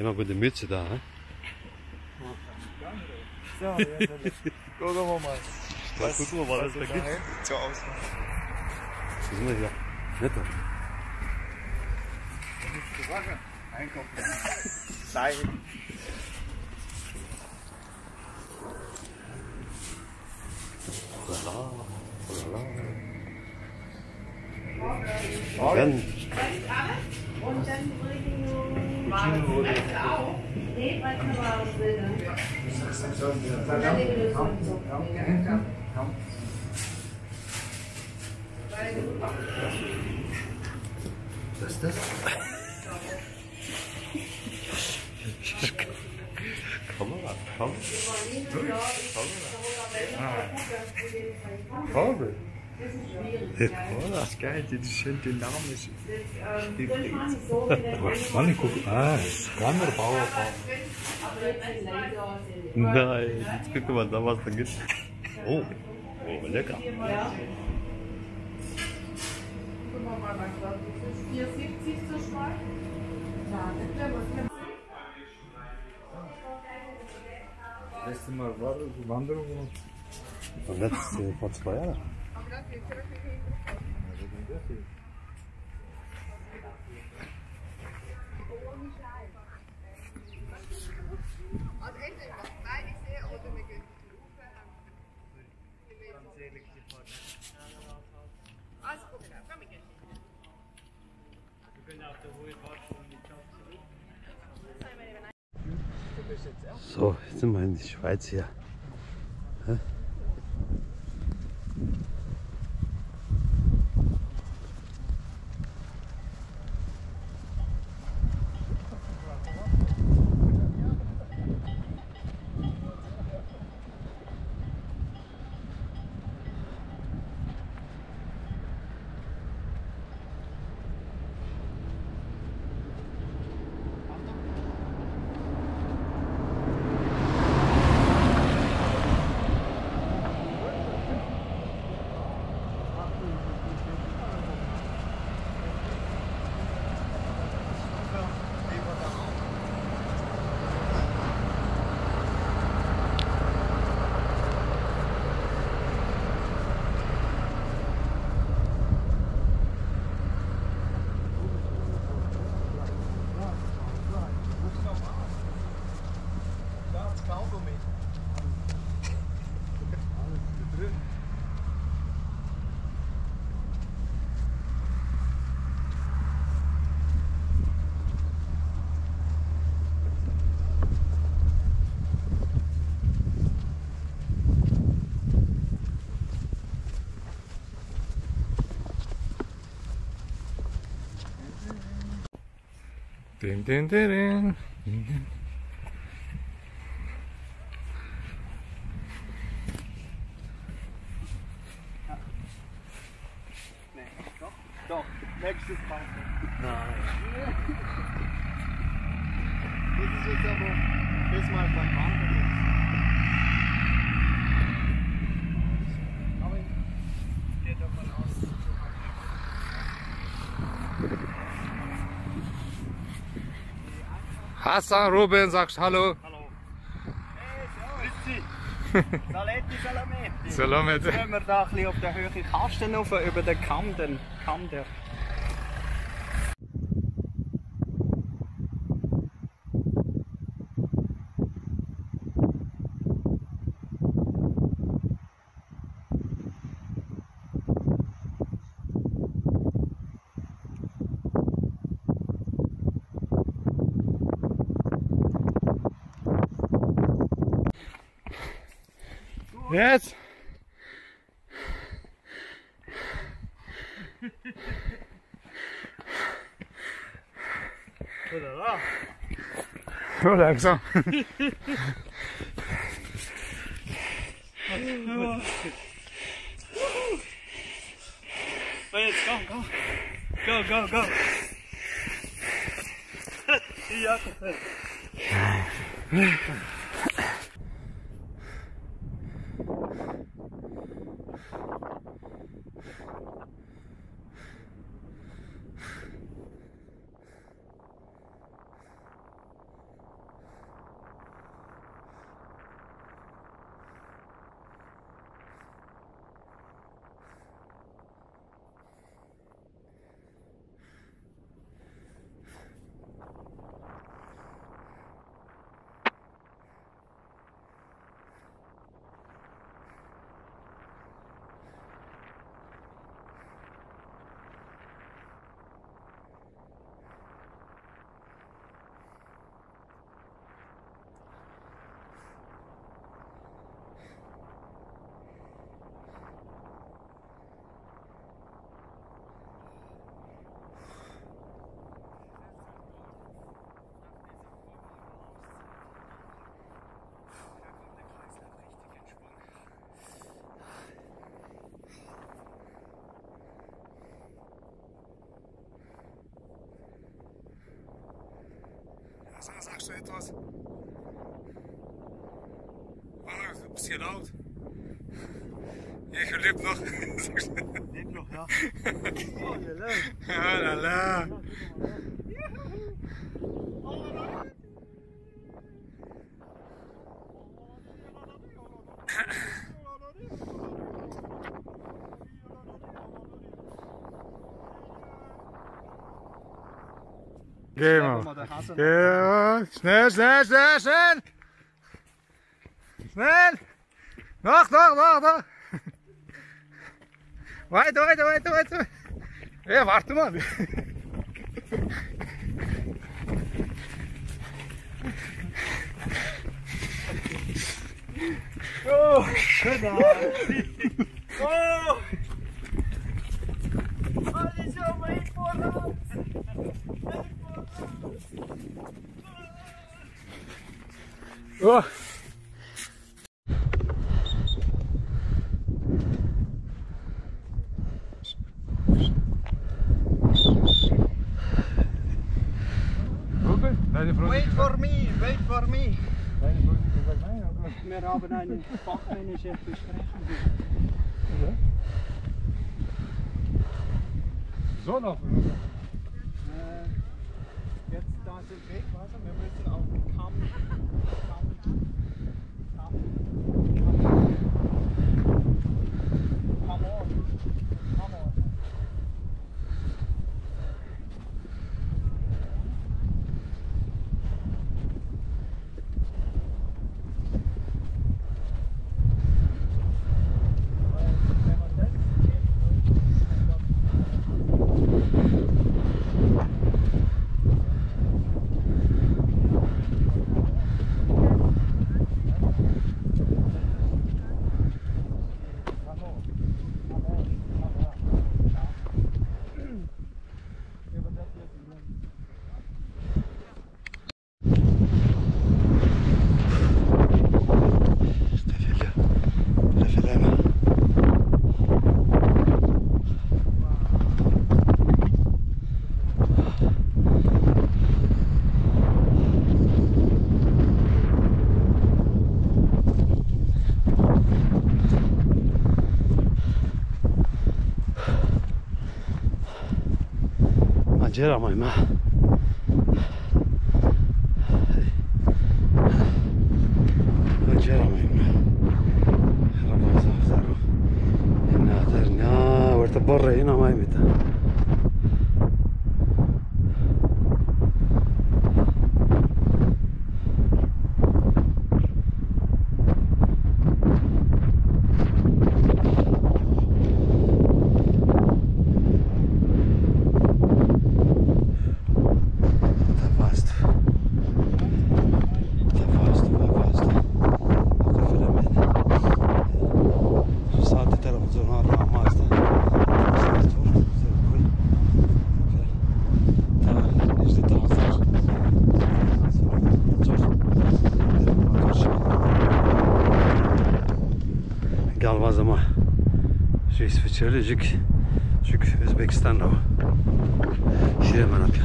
Immer gute Mütze da, hä? So, gucken wir mal. Was gucken wir mal, was da gibt. So aus. Was sind wir hier? Netter. Nichts zu sagen. Einkaufen. Nein. Dann Und dann bringen wir auch. Nee, weil wir aber will. Und dann nehmen wir so. was ist das? Kamera, Kamera. Kabel. Kamera. Das ist geil, das ist schön dynamisch. Mann, guck, Scannerbauer. Nein, jetzt gucken wir da, was da gibt. Oh, oh, lecker. Letztes Mal war Wanderung Und jetzt vor 2 Jahren. Also entweder beide sehen oder wir gehen also gucken wir, komm, wir gehen. Wir können auf der Ruhe warten und die Job zurück. So, jetzt sind wir in die Schweiz hier. Hä? Din, din, din, din. Doch, nächstes Mal. Nein. Das ist jetzt aber diesmal beim Wandern jetzt. Aber ich gehe davon aus. Hassan, Ruben, sagst Hallo. Hallo. Hey, so. Grüezi. Saletti, Salametti. Salametti. Jetzt gehen wir da ein bisschen auf der Höhe Kasten rauf, über den Kamm, der. Jetzt. Oder da. So langsam. Und jetzt komm. Go. Ja. Hasan sagst du etwas? Ah, ein bisschen laut. Ich lebe noch. Lebt noch, ja. Oh, lala. Ja, lala. Geh mal. Ja, schnell, schnell, schnell, schnell. Schnell. Noch. Weiter. Ja, warte mal. Oh, genau. Oh! Alles so weit voraus! Oh. Wait for me! Wir haben eine fachmännische Besprechung. So noch? Jetzt da sind Wegwasser, wir müssen auf den Kamm. Come on. Macera mai ma. Macera mai ma. Ramazan zaro. Inna terna ورت برا هنا ما يمتى. Galvazama Reis Fıçırlı Jük Özbekistan'da o. Şiremen apya.